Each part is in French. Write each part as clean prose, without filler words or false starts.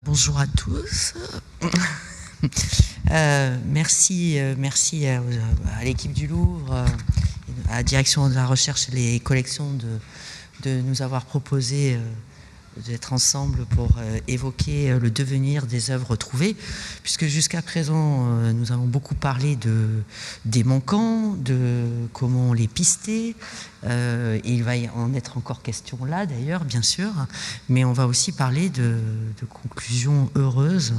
Bonjour à tous. Merci à l'équipe du Louvre, à la direction de la recherche et les collections de nous avoir proposé d'être ensemble pour évoquer le devenir des œuvres trouvées, puisque jusqu'à présent, nous avons beaucoup parlé des manquants, de comment les pister. Il va y en être encore question là, d'ailleurs, bien sûr, mais on va aussi parler de conclusions heureuses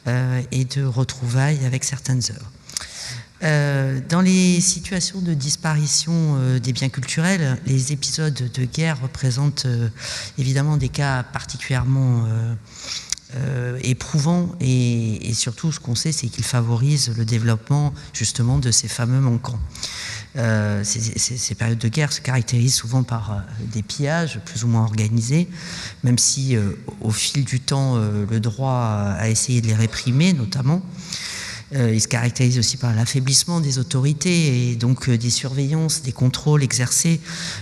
et de retrouvailles avec certaines œuvres. Dans les situations de disparition des biens culturels, les épisodes de guerre représentent évidemment des cas particulièrement éprouvants et surtout ce qu'on sait, c'est qu'ils favorisent le développement justement de ces fameux manquants. Ces périodes de guerre se caractérisent souvent par des pillages plus ou moins organisés, même si au fil du temps le droit a essayé de les réprimer notamment. Il se caractérise aussi par l'affaiblissement des autorités et donc des surveillances, des contrôles exercés,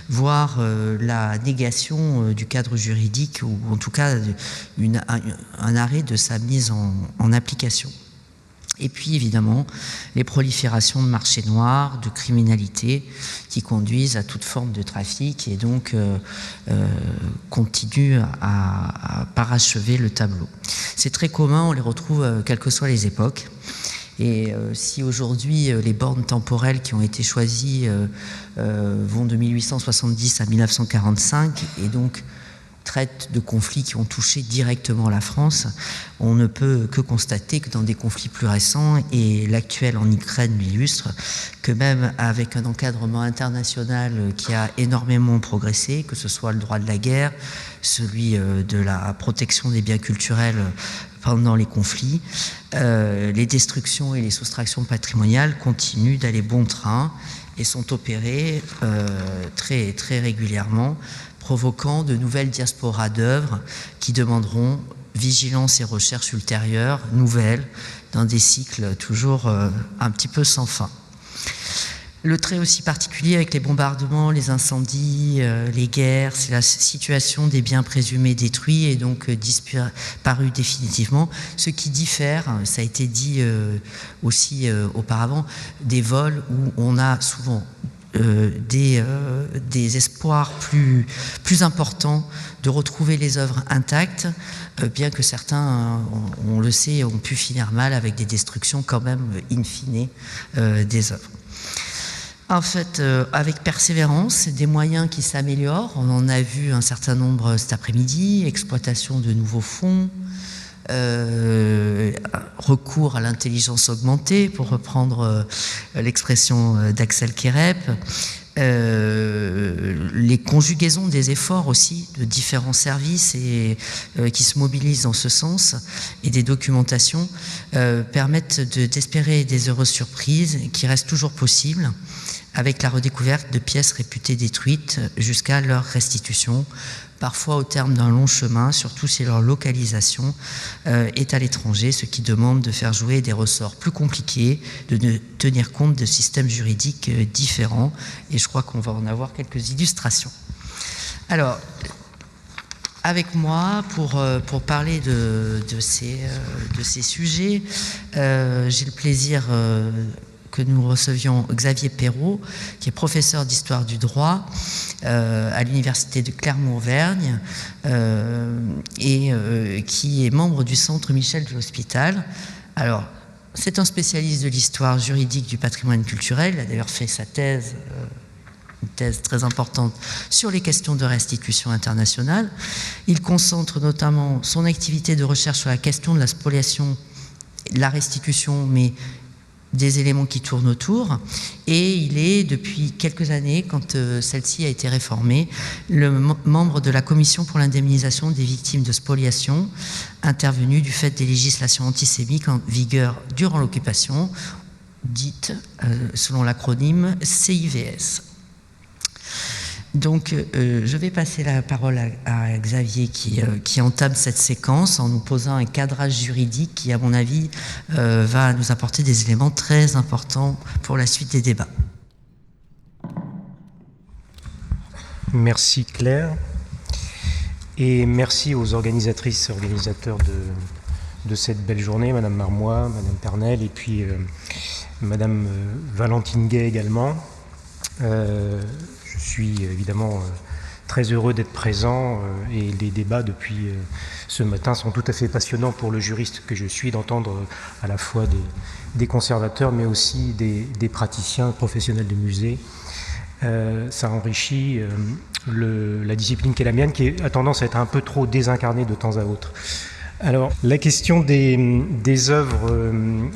voire la négation du cadre juridique ou en tout cas un arrêt de sa mise en application. Et puis évidemment les proliférations de marchés noirs, de criminalité qui conduisent à toute forme de trafic et donc continuent à parachever le tableau. C'est très commun, on les retrouve quelles que soient les époques. Et si aujourd'hui les bornes temporelles qui ont été choisies vont de 1870 à 1945 et donc traitent de conflits qui ont touché directement la France, on ne peut que constater que dans des conflits plus récents, et l'actuel en Ukraine l'illustre, que même avec un encadrement international qui a énormément progressé, que ce soit le droit de la guerre, celui de la protection des biens culturels pendant les conflits, les destructions et les soustractions patrimoniales continuent d'aller bon train et sont opérées très, très régulièrement, provoquant de nouvelles diasporas d'œuvres qui demanderont vigilance et recherche ultérieures, nouvelles, dans des cycles toujours un petit peu sans fin. Le trait aussi particulier avec les bombardements, les incendies, les guerres, c'est la situation des biens présumés détruits et donc disparus définitivement, ce qui diffère, ça a été dit aussi auparavant, des vols où on a souvent des espoirs plus importants de retrouver les œuvres intactes, bien que certains, on le sait, ont pu finir mal avec des destructions quand même in fine des œuvres. En fait, avec persévérance, des moyens qui s'améliorent, on en a vu un certain nombre cet après-midi, exploitation de nouveaux fonds, recours à l'intelligence augmentée, pour reprendre l'expression d'Axel Kerep, les conjugaisons des efforts aussi de différents services et qui se mobilisent dans ce sens et des documentations permettent d'espérer des heureuses surprises qui restent toujours possibles avec la redécouverte de pièces réputées détruites jusqu'à leur restitution, parfois au terme d'un long chemin, surtout si leur localisation est à l'étranger, ce qui demande de faire jouer des ressorts plus compliqués, de tenir compte de systèmes juridiques différents, et je crois qu'on va en avoir quelques illustrations. Alors, avec moi, pour parler de ces sujets, j'ai le plaisir que nous recevions Xavier Perrault, qui est professeur d'histoire du droit à l'université de Clermont-Auvergne et qui est membre du Centre Michel de l'Hospital. Alors, c'est un spécialiste de l'histoire juridique du patrimoine culturel. Il a d'ailleurs fait sa thèse, une thèse très importante sur les questions de restitution internationale. Il concentre notamment son activité de recherche sur la question de la spoliation, de la restitution, mais des éléments qui tournent autour, et il est depuis quelques années, quand celle-ci a été réformée, le membre de la commission pour l'indemnisation des victimes de spoliation, intervenue du fait des législations antisémites en vigueur durant l'occupation, dite selon l'acronyme CIVS. Donc, je vais passer la parole à Xavier qui entame cette séquence en nous posant un cadrage juridique qui, à mon avis, va nous apporter des éléments très importants pour la suite des débats. Merci Claire, et merci aux organisatrices et organisateurs cette belle journée, Madame Marmois, Madame Pernelle et puis Madame Valentine Gay également. Je suis évidemment très heureux d'être présent et les débats depuis ce matin sont tout à fait passionnants pour le juriste que je suis, d'entendre à la fois des conservateurs mais aussi des praticiens professionnels de musée. Ça enrichit la discipline qui est la mienne, qui a tendance à être un peu trop désincarnée de temps à autre. Alors, la question des œuvres,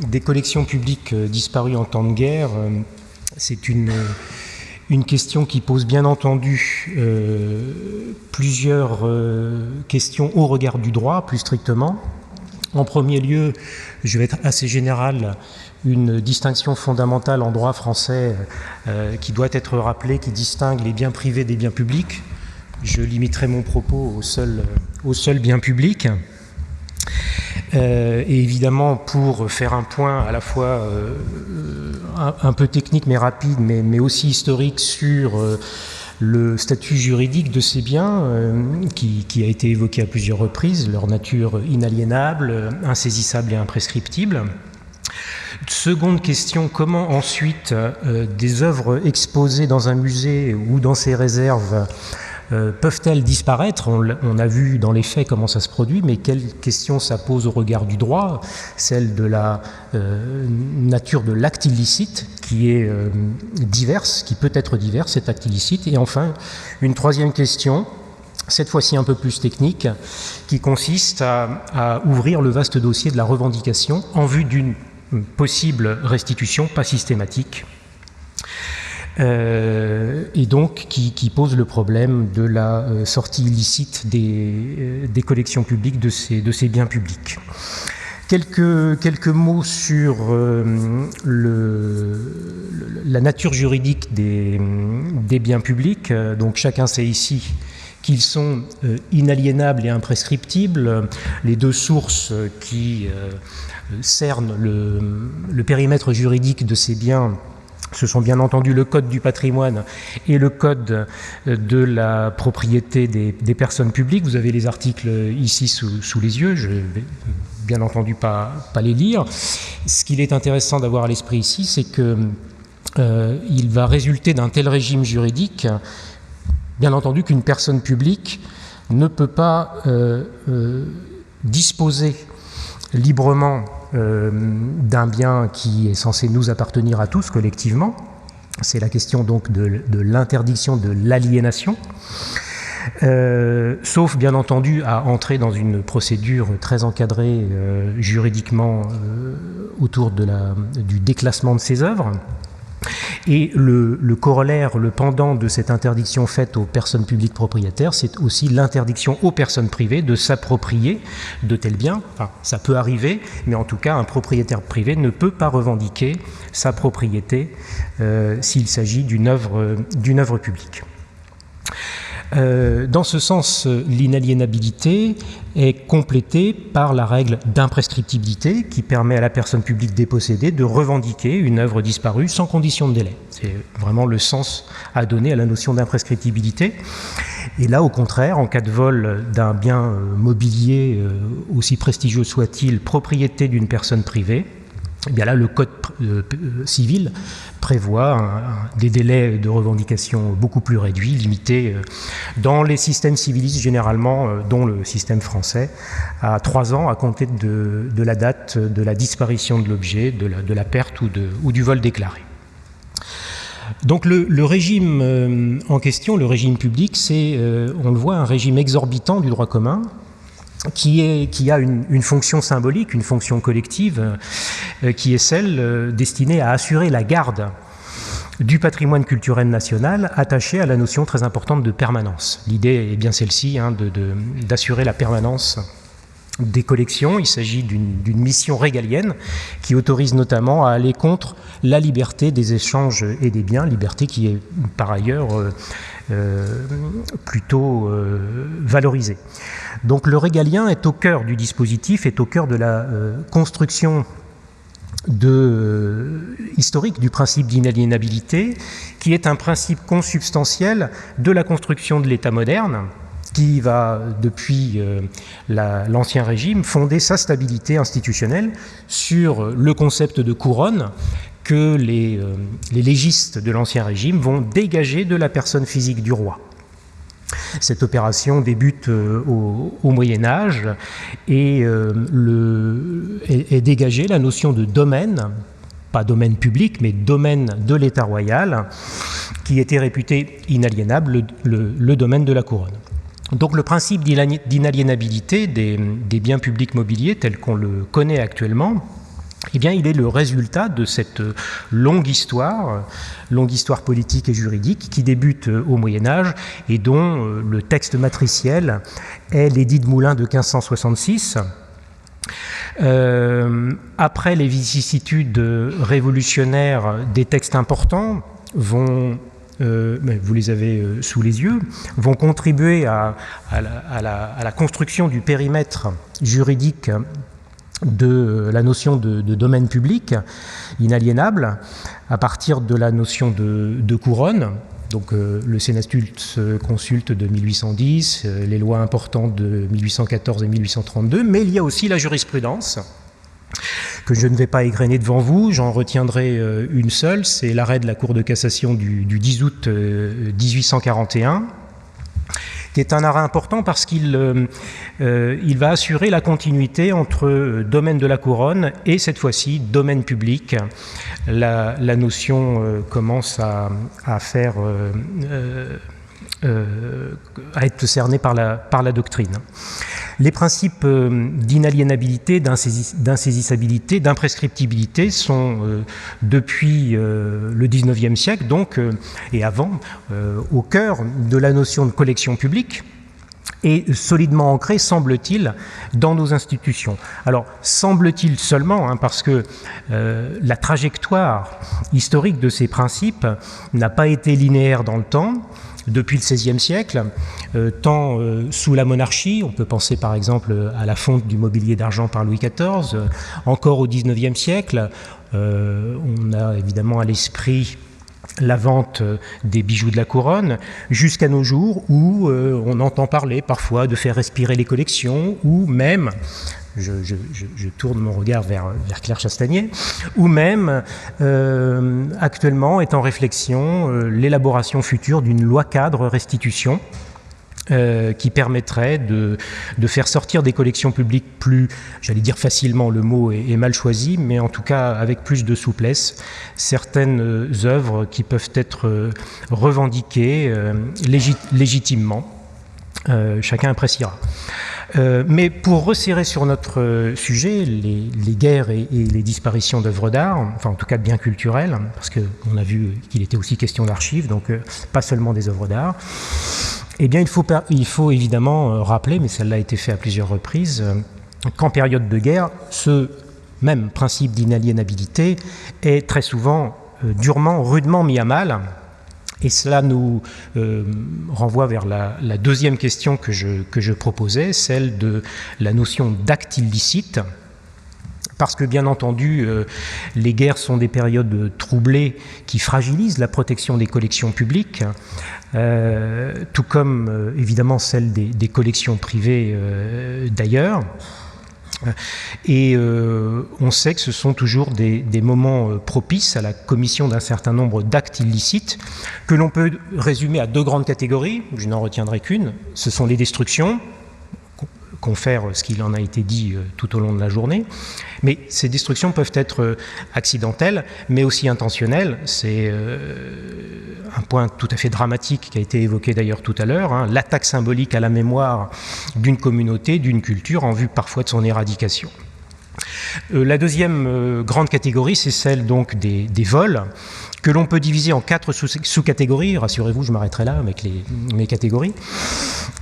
des collections publiques disparues en temps de guerre, c'est une question qui pose bien entendu plusieurs questions au regard du droit, plus strictement. En premier lieu, je vais être assez général, une distinction fondamentale en droit français qui doit être rappelée, qui distingue les biens privés des biens publics. Je limiterai mon propos au seul bien public. Et évidemment, pour faire un point à la fois un peu technique mais rapide, mais aussi historique sur le statut juridique de ces biens qui a été évoqué à plusieurs reprises, leur nature inaliénable, insaisissable et imprescriptible. Seconde question, comment ensuite des œuvres exposées dans un musée ou dans ses réserves peuvent-elles disparaître ? On a vu dans les faits comment ça se produit, mais quelle question ça pose au regard du droit ? Celle de la nature de l'acte illicite, qui est diverse, qui peut être diverse, cet acte illicite. Et enfin, une troisième question, cette fois-ci un peu plus technique, qui consiste à ouvrir le vaste dossier de la revendication en vue d'une possible restitution, pas systématique. Et donc qui pose le problème de la sortie illicite des collections publiques de ces biens publics. Quelques mots sur la nature juridique des biens publics. Donc chacun sait ici qu'ils sont inaliénables et imprescriptibles. Les deux sources qui cernent le périmètre juridique de ces biens, ce sont bien entendu le Code du patrimoine et le Code de la propriété des personnes publiques. Vous avez les articles ici sous les yeux, je ne vais bien entendu pas les lire. Ce qu'il est intéressant d'avoir à l'esprit ici, c'est qu'il va résulter d'un tel régime juridique, bien entendu qu'une personne publique ne peut pas disposer librement d'un bien qui est censé nous appartenir à tous collectivement. C'est la question donc de l'interdiction de l'aliénation, sauf bien entendu à entrer dans une procédure très encadrée juridiquement autour du déclassement de ces œuvres. Et le corollaire, le pendant de cette interdiction faite aux personnes publiques propriétaires, c'est aussi l'interdiction aux personnes privées de s'approprier de tels biens. Enfin, ça peut arriver, mais en tout cas, un propriétaire privé ne peut pas revendiquer sa propriété s'il s'agit d'une œuvre publique. Dans ce sens, l'inaliénabilité est complétée par la règle d'imprescriptibilité qui permet à la personne publique dépossédée de revendiquer une œuvre disparue sans condition de délai. C'est vraiment le sens à donner à la notion d'imprescriptibilité. Et là, au contraire, en cas de vol d'un bien mobilier, aussi prestigieux soit-il, propriété d'une personne privée, eh bien là, le Code civil prévoit des délais de revendication beaucoup plus réduits, limités dans les systèmes civilistes généralement, dont le système français, à 3 ans à compter de la date de la disparition de l'objet, de la perte ou du vol déclaré. Donc le régime en question, le régime public, c'est, on le voit, un régime exorbitant du droit commun, qui a une fonction symbolique, une fonction collective, qui est celle destinée à assurer la garde du patrimoine culturel national attaché à la notion très importante de permanence. L'idée est bien celle-ci, d'assurer la permanence des collections. Il s'agit d'une mission régalienne qui autorise notamment à aller contre la liberté des échanges et des biens, liberté qui est par ailleurs plutôt valorisée. Donc le régalien est au cœur du dispositif, est au cœur de la construction historique du principe d'inaliénabilité, qui est un principe consubstantiel de la construction de l'État moderne qui va, depuis l'Ancien Régime, fonder sa stabilité institutionnelle sur le concept de couronne que les légistes de l'Ancien Régime vont dégager de la personne physique du roi. Cette opération débute au Moyen-Âge et est dégagée la notion de domaine, pas domaine public, mais domaine de l'État royal, qui était réputé inaliénable, le domaine de la couronne. Donc le principe d'inaliénabilité des biens publics mobiliers tel qu'on le connaît actuellement, eh bien, il est le résultat de cette longue histoire politique et juridique qui débute au Moyen-Âge et dont le texte matriciel est l'édit de Moulins de 1566. Après les vicissitudes révolutionnaires, des textes importants vont, vous les avez sous les yeux, vont contribuer à la construction du périmètre juridique de la notion de domaine public inaliénable à partir de la notion de couronne. Donc le Sénatulus consulte de 1810, les lois importantes de 1814 et 1832, mais il y a aussi la jurisprudence que je ne vais pas égrener devant vous, j'en retiendrai une seule, c'est l'arrêt de la Cour de cassation du 10 août 1841, qui est un arrêt important parce qu'il va assurer la continuité entre domaine de la couronne et cette fois-ci domaine public. La notion commence à être cernée par la doctrine. Les principes d'inaliénabilité, d'insaisissabilité, d'imprescriptibilité sont depuis le XIXe siècle, donc, et avant, au cœur de la notion de collection publique et solidement ancrés, semble-t-il, dans nos institutions. Alors, semble-t-il seulement, parce que la trajectoire historique de ces principes n'a pas été linéaire dans le temps. Depuis le XVIe siècle, tant sous la monarchie, on peut penser par exemple à la fonte du mobilier d'argent par Louis XIV, encore au XIXe siècle, on a évidemment à l'esprit la vente des bijoux de la couronne, jusqu'à nos jours où on entend parler parfois de faire respirer les collections, ou même, je tourne mon regard vers Claire Chastanier, ou même actuellement est en réflexion l'élaboration future d'une loi cadre restitution qui permettrait de faire sortir des collections publiques plus, j'allais dire facilement, le mot est mal choisi, mais en tout cas avec plus de souplesse, certaines œuvres qui peuvent être revendiquées légitimement. Chacun appréciera. Mais pour resserrer sur notre sujet, les guerres et les disparitions d'œuvres d'art, enfin en tout cas de biens culturels, parce qu'on a vu qu'il était aussi question d'archives, donc pas seulement des œuvres d'art, eh bien il faut évidemment rappeler, mais cela a été fait à plusieurs reprises, qu'en période de guerre, ce même principe d'inaliénabilité est très souvent rudement mis à mal. Et cela nous renvoie vers la deuxième question que je proposais, celle de la notion d'acte illicite. Parce que bien entendu, les guerres sont des périodes troublées qui fragilisent la protection des collections publiques, tout comme évidemment celle des collections privées d'ailleurs. Et on sait que ce sont toujours des moments propices à la commission d'un certain nombre d'actes illicites que l'on peut résumer à deux grandes catégories, je n'en retiendrai qu'une, ce sont les destructions, confère ce qu'il en a été dit tout au long de la journée, mais ces destructions peuvent être accidentelles, mais aussi intentionnelles. C'est un point tout à fait dramatique qui a été évoqué d'ailleurs tout à l'heure, l'attaque symbolique à la mémoire d'une communauté, d'une culture, en vue parfois de son éradication. La deuxième grande catégorie, c'est celle donc des vols, que l'on peut diviser en 4 sous-catégories. Rassurez-vous, je m'arrêterai là avec mes catégories.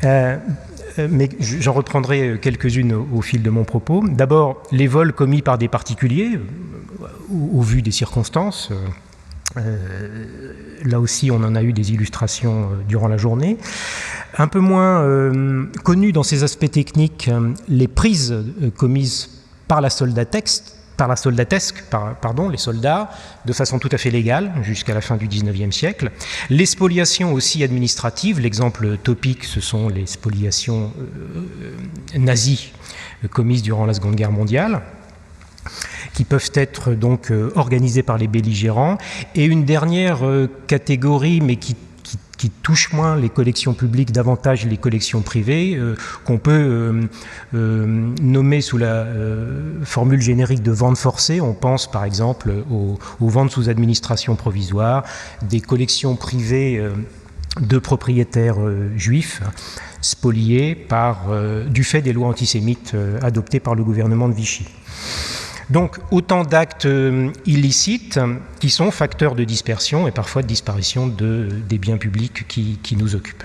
Mais j'en reprendrai quelques-unes au fil de mon propos. D'abord, les vols commis par des particuliers, au vu des circonstances. Là aussi, on en a eu des illustrations durant la journée. Un peu moins connues dans ses aspects techniques, les prises commises par la soldatesque, par la soldatesque, pardon, les soldats, de façon tout à fait légale, jusqu'à la fin du XIXe siècle. Les spoliations aussi administratives, l'exemple topique, ce sont les spoliations nazies commises durant la Seconde Guerre mondiale, qui peuvent être donc organisées par les belligérants. Et une dernière catégorie, mais qui touche moins les collections publiques, davantage les collections privées, qu'on peut nommer sous la formule générique de vente forcée. On pense par exemple aux ventes sous administration provisoire, des collections privées de propriétaires juifs spoliés du fait des lois antisémites adoptées par le gouvernement de Vichy. Donc autant d'actes illicites qui sont facteurs de dispersion et parfois de disparition des biens publics qui nous occupent.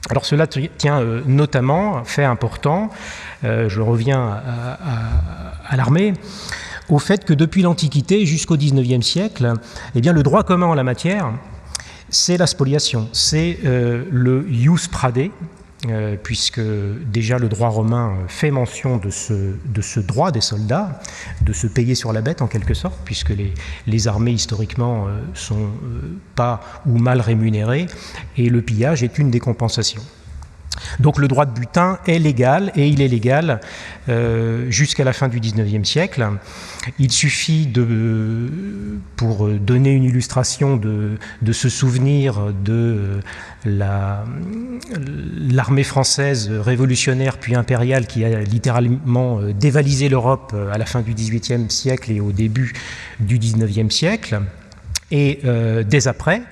Alors cela tient notamment, fait important, je reviens à l'armée, au fait que depuis l'Antiquité jusqu'au XIXe siècle, eh bien, le droit commun en la matière, c'est la spoliation, c'est le ius prade, puisque déjà le droit romain fait mention de ce droit des soldats, de se payer sur la bête en quelque sorte, puisque les armées historiquement sont pas ou mal rémunérées, et le pillage est une des compensations. Donc le droit de butin est légal, et il est légal jusqu'à la fin du XIXe siècle. Il suffit pour donner une illustration de se souvenir de l'armée française révolutionnaire puis impériale qui a littéralement dévalisé l'Europe à la fin du XVIIIe siècle et au début du XIXe siècle. Et dès après,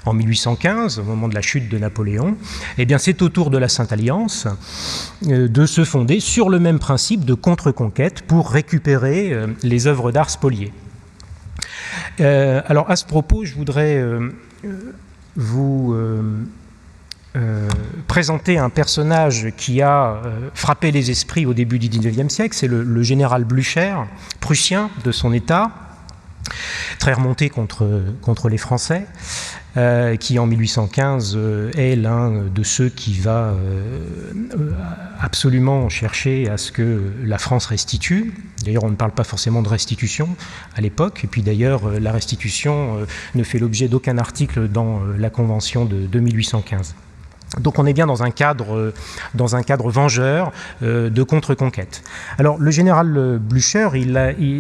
en 1815, au moment de la chute de Napoléon, eh bien c'est au tour de la Sainte-Alliance de se fonder sur le même principe de contre-conquête pour récupérer les œuvres d'art spoliées. Alors à ce propos, je voudrais vous présenter un personnage qui a frappé les esprits au début du XIXe siècle, c'est le général Blücher, prussien de son État, très remonté contre les Français, qui en 1815 est l'un de ceux qui va absolument chercher à ce que la France restitue. D'ailleurs, on ne parle pas forcément de restitution à l'époque, et puis d'ailleurs, la restitution ne fait l'objet d'aucun article dans la Convention de 1815. Donc on est bien dans un cadre vengeur de contre-conquête. Alors le général Blücher,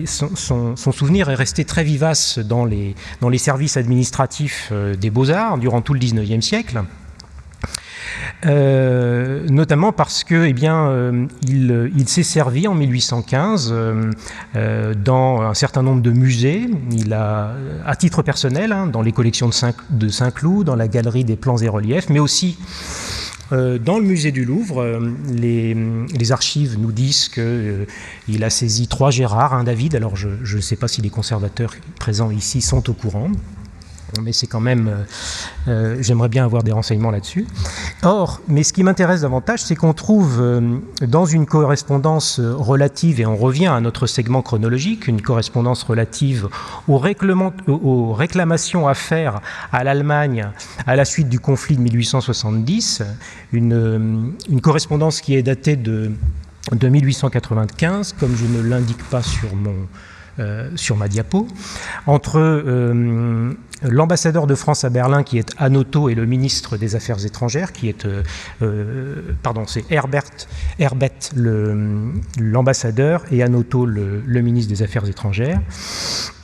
son souvenir est resté très vivace dans les services administratifs des Beaux-Arts durant tout le XIXe siècle. Notamment parce que, il s'est servi en 1815 dans un certain nombre de musées. Il a, à titre personnel, dans les collections de Saint-Cloud, dans la galerie des plans et reliefs, mais aussi dans le musée du Louvre, les archives nous disent qu'il a saisi 3 Gérard, un David. Alors je ne sais pas si les conservateurs présents ici sont au courant. Mais c'est quand même, j'aimerais bien avoir des renseignements là-dessus. Or, mais ce qui m'intéresse davantage, c'est qu'on trouve dans une correspondance relative, et on revient à notre segment chronologique, une correspondance relative aux réclamations à faire à l'Allemagne à la suite du conflit de 1870, une correspondance qui est datée de 1895, comme je ne l'indique pas sur ma diapo, entre l'ambassadeur de France à Berlin, qui est Hanoteau, et le ministre des Affaires étrangères, qui est, c'est Herbert, l'ambassadeur, et Hanoteau, le ministre des Affaires étrangères.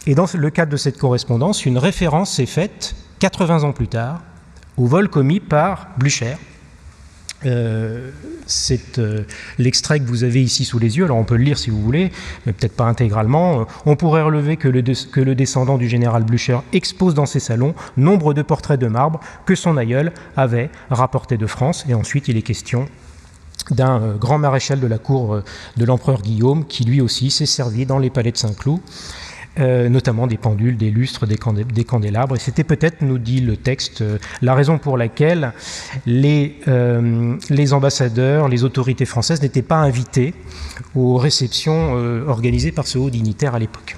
Et dans le cadre de cette correspondance, une référence est faite, 80 ans plus tard, au vol commis par Blücher. C'est l'extrait que vous avez ici sous les yeux. Alors on peut le lire si vous voulez, mais peut-être pas intégralement. On pourrait relever que le descendant du général Blücher expose dans ses salons nombre de portraits de marbre que son aïeul avait rapportés de France. Et ensuite il est question d'un grand maréchal de la cour de l'empereur Guillaume qui lui aussi s'est servi dans les palais de Saint-Cloud, notamment des pendules, des lustres, des candélabres. Et c'était peut-être, nous dit le texte, la raison pour laquelle les ambassadeurs, les autorités françaises n'étaient pas invités aux réceptions organisées par ce haut dignitaire à l'époque.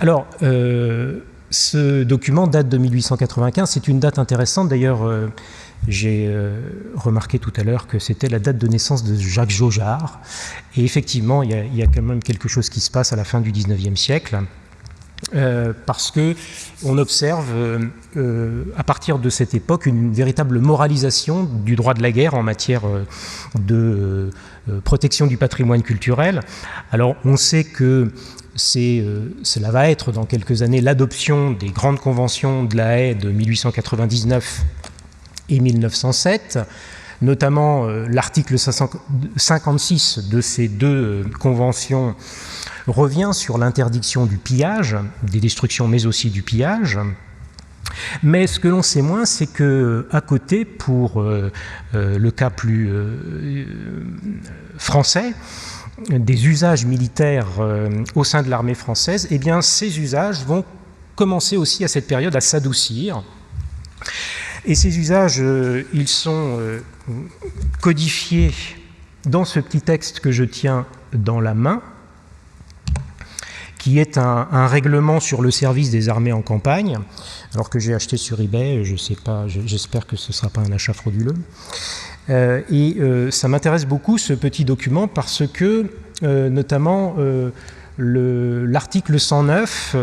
Alors, ce document date de 1895, c'est une date intéressante. D'ailleurs, J'ai remarqué tout à l'heure que c'était la date de naissance de Jacques Jaujard. Et effectivement, il y a quand même quelque chose qui se passe à la fin du XIXe siècle. Parce qu'on observe à partir de cette époque une véritable moralisation du droit de la guerre en matière de protection du patrimoine culturel. Alors on sait que cela va être dans quelques années l'adoption des grandes conventions de La Haye de 1899 et 1907, notamment l'article 56 de ces deux conventions revient sur l'interdiction du pillage, des destructions mais aussi du pillage. Mais ce que l'on sait moins, c'est qu'à côté, pour le cas plus français, des usages militaires au sein de l'armée française, eh bien, ces usages vont commencer aussi à cette période à s'adoucir. Et ces usages, ils sont codifiés dans ce petit texte que je tiens dans la main, qui est un règlement sur le service des armées en campagne, alors que j'ai acheté sur eBay, je sais pas, j'espère que ce ne sera pas un achat frauduleux. Ça m'intéresse beaucoup ce petit document parce que, notamment, l'article 109,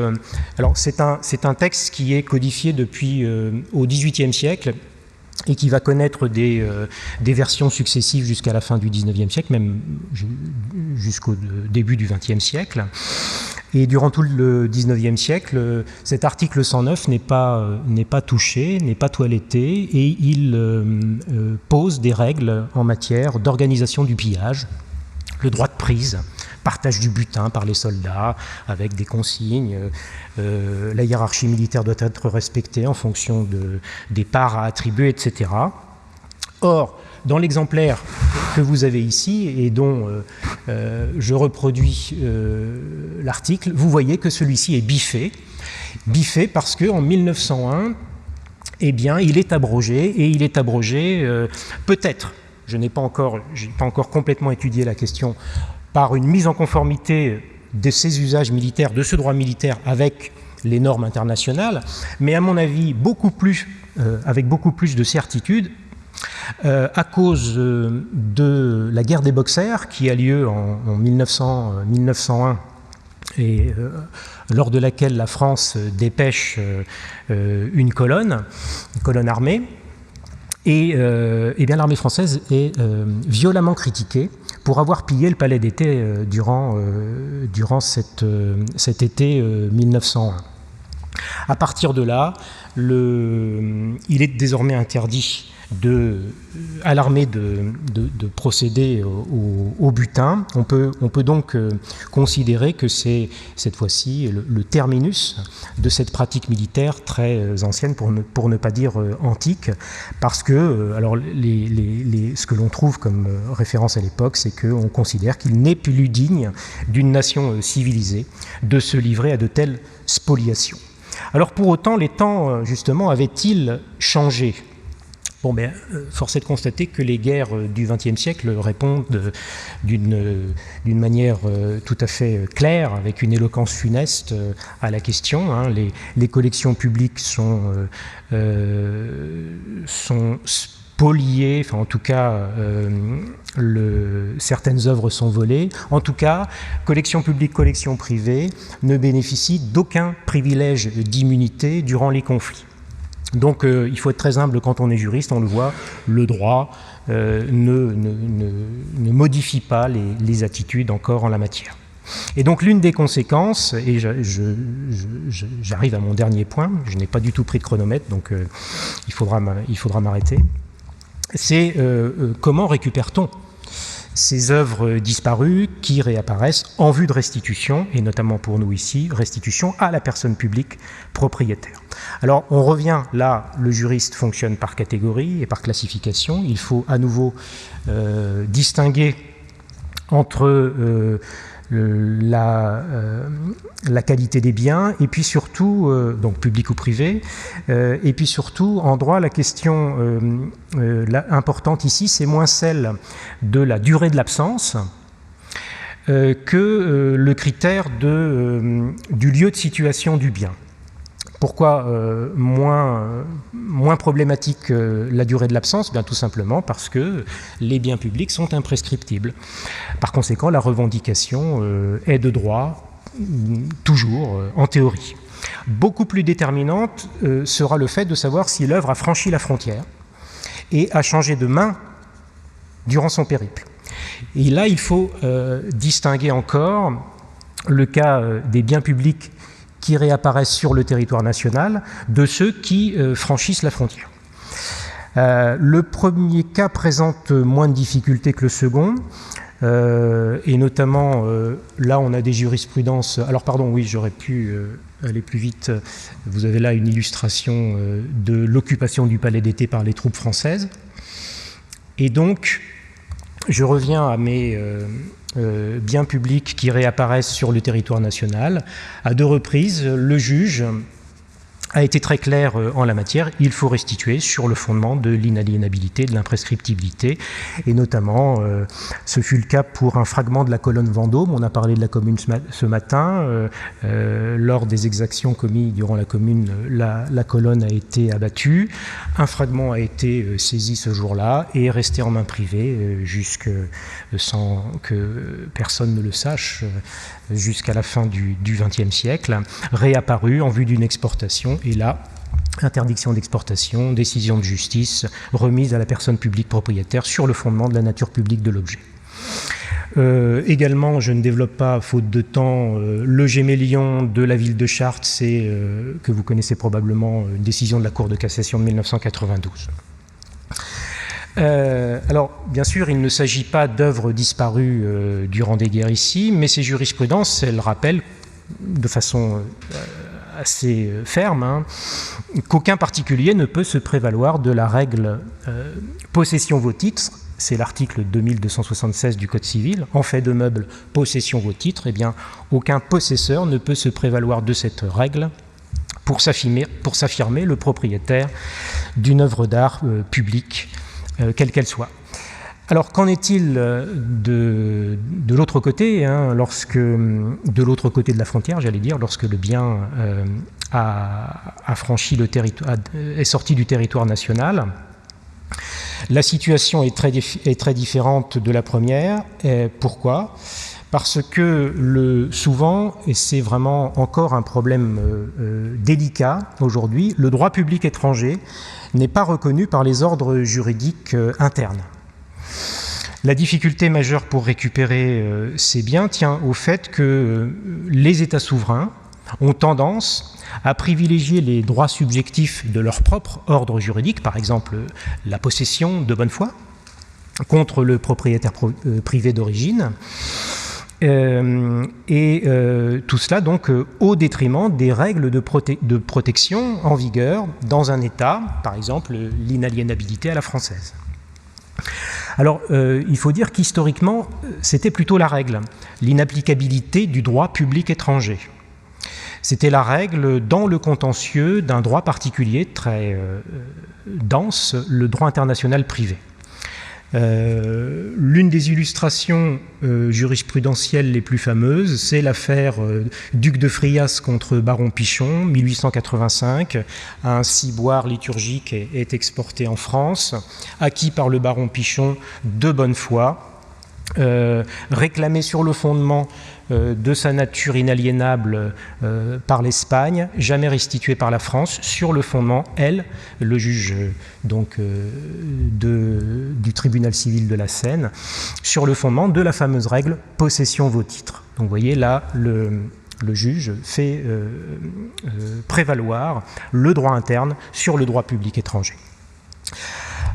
alors c'est un texte qui est codifié depuis au XVIIIe siècle et qui va connaître des versions successives jusqu'à la fin du XIXe siècle, même jusqu'au début du XXe siècle. Et durant tout le XIXe siècle, cet article 109 n'est pas touché, n'est pas toiletté, et il pose des règles en matière d'organisation du pillage, le droit de prise, partage du butin par les soldats, avec des consignes. La hiérarchie militaire doit être respectée en fonction des parts à attribuer, etc. Or, dans l'exemplaire que vous avez ici et dont je reproduis l'article, vous voyez que celui-ci est biffé. Biffé parce qu'en 1901, eh bien, il est abrogé, et il est abrogé peut-être, je n'ai pas encore complètement étudié la question, par une mise en conformité de ces usages militaires, de ce droit militaire avec les normes internationales, mais à mon avis avec beaucoup plus de certitude, à cause de la guerre des Boxers qui a lieu en 1901 et lors de laquelle la France dépêche une colonne armée. Et bien l'armée française est violemment critiquée pour avoir pillé le palais d'été durant cet été 1901. À partir de là, il est désormais interdit à l'armée de procéder au butin. On peut donc considérer que c'est cette fois-ci le terminus de cette pratique militaire très ancienne, pour ne pas dire antique, parce que alors ce que l'on trouve comme référence à l'époque, c'est qu'on considère qu'il n'est plus digne d'une nation civilisée de se livrer à de telles spoliations. Alors pour autant, les temps justement avaient-ils changé ? Bon, force est de constater que les guerres du XXe siècle répondent d'une manière tout à fait claire, avec une éloquence funeste à la question. Hein. Les collections publiques sont spoliées, enfin en tout cas certaines œuvres sont volées. En tout cas, collections publiques, collections privées ne bénéficient d'aucun privilège d'immunité durant les conflits. Donc il faut être très humble quand on est juriste, on le voit, le droit ne modifie pas les attitudes encore en la matière. Et donc l'une des conséquences, et j'arrive à mon dernier point, je n'ai pas du tout pris de chronomètre, donc il faudra m'arrêter, c'est comment récupère-t-on ces œuvres disparues qui réapparaissent en vue de restitution, et notamment pour nous ici, restitution à la personne publique propriétaire. Alors on revient là, le juriste fonctionne par catégorie et par classification. Il faut à nouveau distinguer entre la qualité des biens, et puis surtout, donc public ou privé, et puis surtout en droit, la question importante ici, c'est moins celle de la durée de l'absence que le critère du lieu de situation du bien. Pourquoi moins problématique que la durée de l'absence? Bien, tout simplement parce que les biens publics sont imprescriptibles. Par conséquent, la revendication est de droit, toujours, en théorie. Beaucoup plus déterminante sera le fait de savoir si l'œuvre a franchi la frontière et a changé de main durant son périple. Et là, il faut distinguer encore le cas des biens publics qui réapparaissent sur le territoire national de ceux qui franchissent la frontière. Le premier cas présente moins de difficultés que le second, et notamment, là on a des jurisprudences... Alors pardon, oui, j'aurais pu aller plus vite. Vous avez là une illustration de l'occupation du palais d'été par les troupes françaises. Et donc, je reviens à mes... biens publics qui réapparaissent sur le territoire national. À 2 reprises, le juge a été très clair en la matière, il faut restituer sur le fondement de l'inaliénabilité, de l'imprescriptibilité, et notamment, ce fut le cas pour un fragment de la colonne Vendôme, on a parlé de la commune ce matin, lors des exactions commises durant la commune, la colonne a été abattue, un fragment a été saisi ce jour-là et est resté en main privée sans que personne ne le sache, jusqu'à la fin du XXe siècle, réapparu en vue d'une exportation, et là, interdiction d'exportation, décision de justice, remise à la personne publique propriétaire sur le fondement de la nature publique de l'objet. Également, je ne développe pas, faute de temps, le Gémélion de la ville de Chartres, c'est, que vous connaissez probablement, une décision de la Cour de cassation de 1992. Alors, bien sûr, il ne s'agit pas d'œuvres disparues durant des guerres ici, mais ces jurisprudences, elles rappellent de façon assez ferme qu'aucun particulier ne peut se prévaloir de la règle possession vos titres, c'est l'article 2276 du Code civil, en fait de meubles, possession vos titres, eh bien, aucun possesseur ne peut se prévaloir de cette règle pour s'affirmer le propriétaire d'une œuvre d'art publique, quelle qu'elle soit. Alors, qu'en est-il de l'autre côté, de l'autre côté de la frontière, j'allais dire, lorsque le bien a franchi le territoire, est sorti du territoire national? La situation est très différente de la première. Et pourquoi? Parce que souvent, et c'est vraiment encore un problème délicat aujourd'hui, le droit public étranger n'est pas reconnu par les ordres juridiques internes. La difficulté majeure pour récupérer ces biens tient au fait que les États souverains ont tendance à privilégier les droits subjectifs de leur propre ordre juridique, par exemple la possession de bonne foi, contre le propriétaire privé d'origine, tout cela donc au détriment des règles de protection en vigueur dans un État, par exemple l'inaliénabilité à la française. Alors, il faut dire qu'historiquement, c'était plutôt la règle, l'inapplicabilité du droit public étranger. C'était la règle dans le contentieux d'un droit particulier très dense, le droit international privé. L'une des illustrations jurisprudentielles les plus fameuses, c'est l'affaire Duc de Frias contre Baron Pichon, 1885. Un ciboire liturgique est exporté en France, acquis par le baron Pichon de bonne foi, réclamé sur le fondement de sa nature inaliénable par l'Espagne, jamais restitué par la France, sur le fondement, le juge du tribunal civil de la Seine, sur le fondement de la fameuse règle « possession vos titres ». Donc vous voyez là, le juge fait prévaloir le droit interne sur le droit public étranger.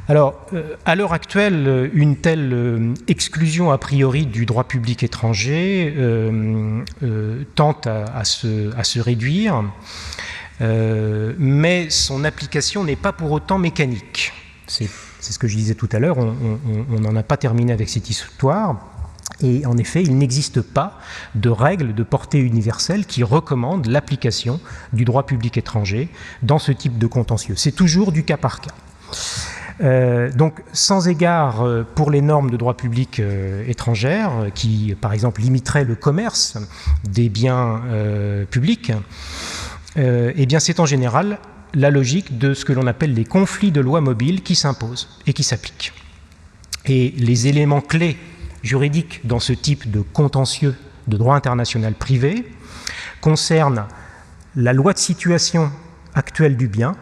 Alors, à l'heure actuelle, une telle exclusion a priori du droit public étranger tente à se réduire, mais son application n'est pas pour autant mécanique. C'est ce que je disais tout à l'heure, on n'en a pas terminé avec cette histoire. Et en effet, il n'existe pas de règle de portée universelle qui recommande l'application du droit public étranger dans ce type de contentieux. C'est toujours du cas par cas. Donc, sans égard pour les normes de droit public étrangères, qui, par exemple, limiteraient le commerce des biens publics, eh bien c'est en général la logique de ce que l'on appelle les conflits de loi mobile qui s'imposent et qui s'appliquent. Et les éléments clés juridiques dans ce type de contentieux de droit international privé concernent la loi de situation actuelle du bien,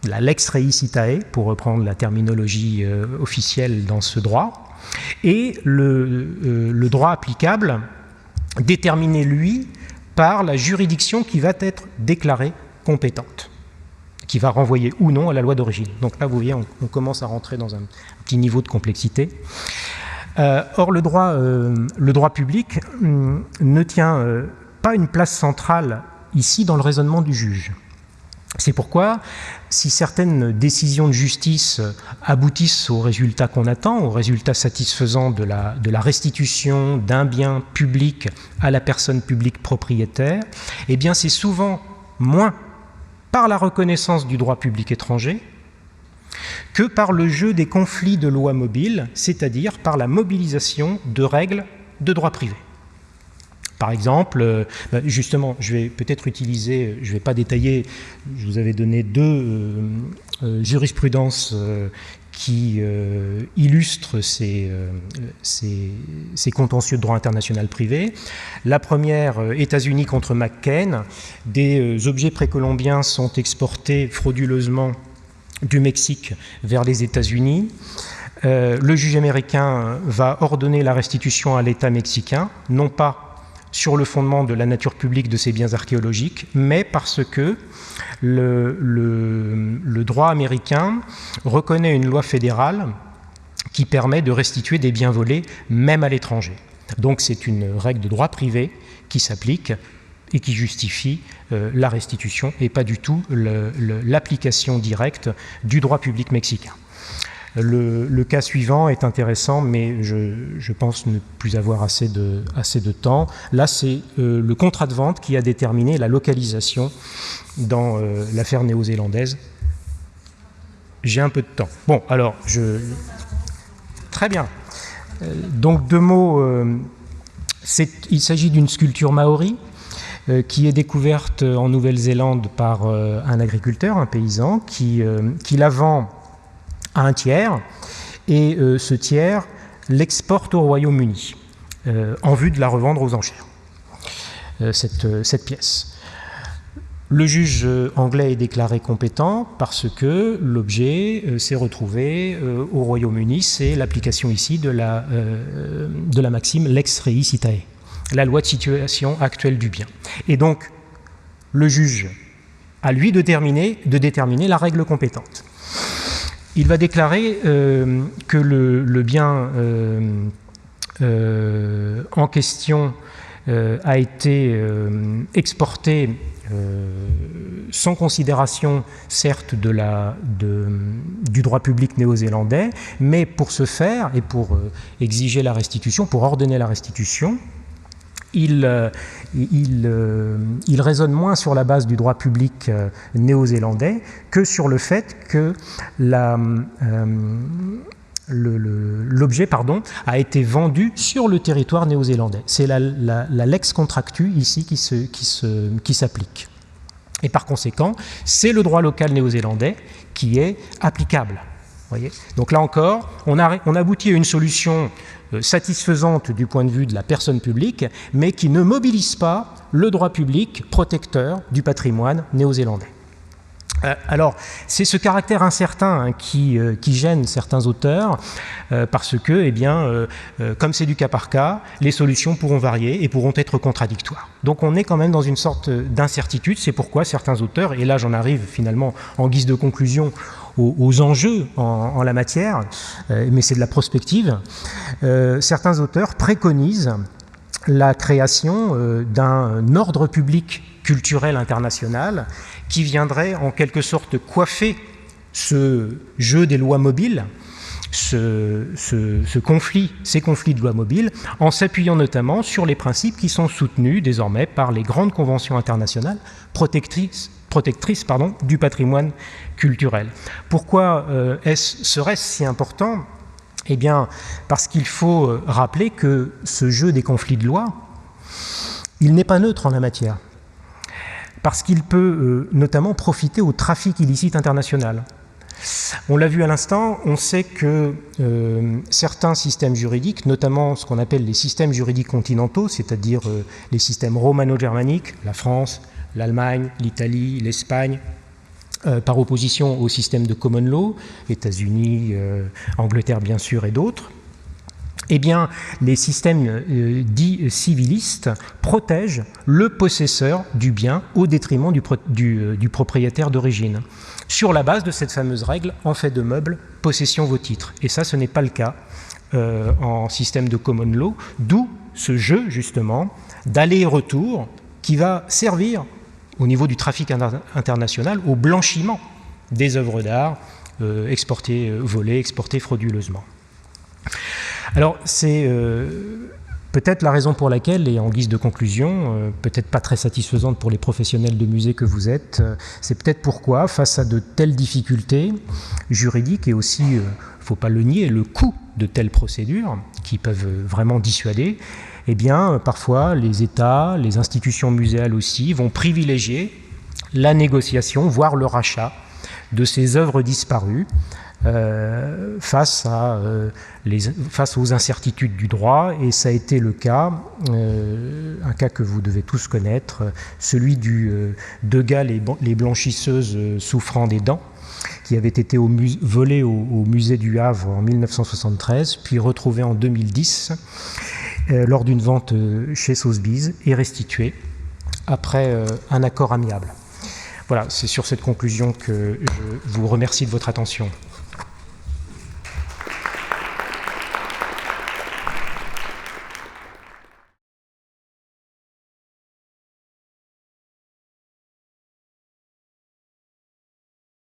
la lex rei citae, pour reprendre la terminologie officielle dans ce droit, et le droit applicable déterminé, lui, par la juridiction qui va être déclarée compétente, qui va renvoyer ou non à la loi d'origine. Donc là, vous voyez, on commence à rentrer dans un petit niveau de complexité. Or, le droit public ne tient pas une place centrale ici dans le raisonnement du juge. C'est pourquoi, si certaines décisions de justice aboutissent au résultat qu'on attend, au résultat satisfaisant de la restitution d'un bien public à la personne publique propriétaire, eh bien c'est souvent moins par la reconnaissance du droit public étranger que par le jeu des conflits de loi mobile, c'est-à-dire par la mobilisation de règles de droit privé. Par exemple, justement, je vais peut-être utiliser, je ne vais pas détailler, je vous avais donné deux jurisprudences qui illustrent ces contentieux de droit international privé. La première, États-Unis contre McCain, des objets précolombiens sont exportés frauduleusement du Mexique vers les États-Unis. Le juge américain va ordonner la restitution à l'État mexicain, non pas sur le fondement de la nature publique de ces biens archéologiques, mais parce que le droit américain reconnaît une loi fédérale qui permet de restituer des biens volés même à l'étranger. Donc c'est une règle de droit privé qui s'applique et qui justifie la restitution et pas du tout l'application directe du droit public mexicain. Le cas suivant est intéressant, mais je pense ne plus avoir assez de temps. Là, c'est le contrat de vente qui a déterminé la localisation dans l'affaire néo-zélandaise. J'ai un peu de temps. Bon, alors, très bien. Donc, deux mots. Il s'agit d'une sculpture maori qui est découverte en Nouvelle-Zélande par un agriculteur, un paysan, qui la vend à un tiers, et ce tiers l'exporte au Royaume-Uni en vue de la revendre aux enchères, cette pièce. Le juge anglais est déclaré compétent parce que l'objet s'est retrouvé au Royaume-Uni. C'est l'application ici de la maxime lex rei citae, la loi de situation actuelle du bien. Et donc, le juge a lui de déterminer la règle compétente. Il va déclarer que le bien en question a été exporté sans considération, certes, du droit public néo-zélandais, mais pour ce faire et pour exiger la restitution, pour ordonner la restitution, il raisonne moins sur la base du droit public néo-zélandais que sur le fait que l'objet a été vendu sur le territoire néo-zélandais. C'est la lex contractu ici qui s'applique. Et par conséquent, c'est le droit local néo-zélandais qui est applicable. Voyez. Donc là encore, on aboutit à une solution satisfaisante du point de vue de la personne publique, mais qui ne mobilise pas le droit public protecteur du patrimoine néo-zélandais. Alors, c'est ce caractère incertain qui gêne certains auteurs, parce que, comme c'est du cas par cas, les solutions pourront varier et pourront être contradictoires. Donc on est quand même dans une sorte d'incertitude, c'est pourquoi certains auteurs, et là j'en arrive finalement en guise de conclusion aux enjeux en la matière, mais c'est de la prospective, certains auteurs préconisent la création d'un ordre public culturel international qui viendrait en quelque sorte coiffer ce jeu des lois mobiles, ces conflits de lois mobiles, en s'appuyant notamment sur les principes qui sont soutenus désormais par les grandes conventions internationales protectrices du patrimoine culturel. Pourquoi serait-ce si important ? Eh bien, parce qu'il faut rappeler que ce jeu des conflits de loi, il n'est pas neutre en la matière. parce qu'il peut notamment profiter au trafic illicite international. On l'a vu à l'instant, on sait que certains systèmes juridiques, notamment ce qu'on appelle les systèmes juridiques continentaux, c'est-à-dire les systèmes romano-germaniques, la France, l'Allemagne, l'Italie, l'Espagne, par opposition au système de common law, États-Unis, Angleterre bien sûr et d'autres, eh bien, les systèmes dits civilistes protègent le possesseur du bien au détriment du propriétaire d'origine, sur la base de cette fameuse règle « en fait de meubles, possession vos titres ». Et ça, ce n'est pas le cas en système de common law, d'où ce jeu, justement, d'aller-retour qui va servir, au niveau du trafic international, au blanchiment des œuvres d'art exportées, volées, exportées frauduleusement. Alors, c'est peut-être la raison pour laquelle, et en guise de conclusion, peut-être pas très satisfaisante pour les professionnels de musée que vous êtes, c'est peut-être pourquoi, face à de telles difficultés juridiques et aussi, il ne faut pas le nier, le coût de telles procédures qui peuvent vraiment dissuader, eh bien, parfois, les États, les institutions muséales aussi, vont privilégier la négociation, voire le rachat de ces œuvres disparues, face aux incertitudes du droit, et ça a été le cas, un cas que vous devez tous connaître, celui du Degas, les blanchisseuses souffrant des dents, qui avait été volé au musée du Havre en 1973, puis retrouvé en 2010 lors d'une vente chez Sotheby's et restitué après un accord amiable. Voilà, c'est sur cette conclusion que je vous remercie de votre attention.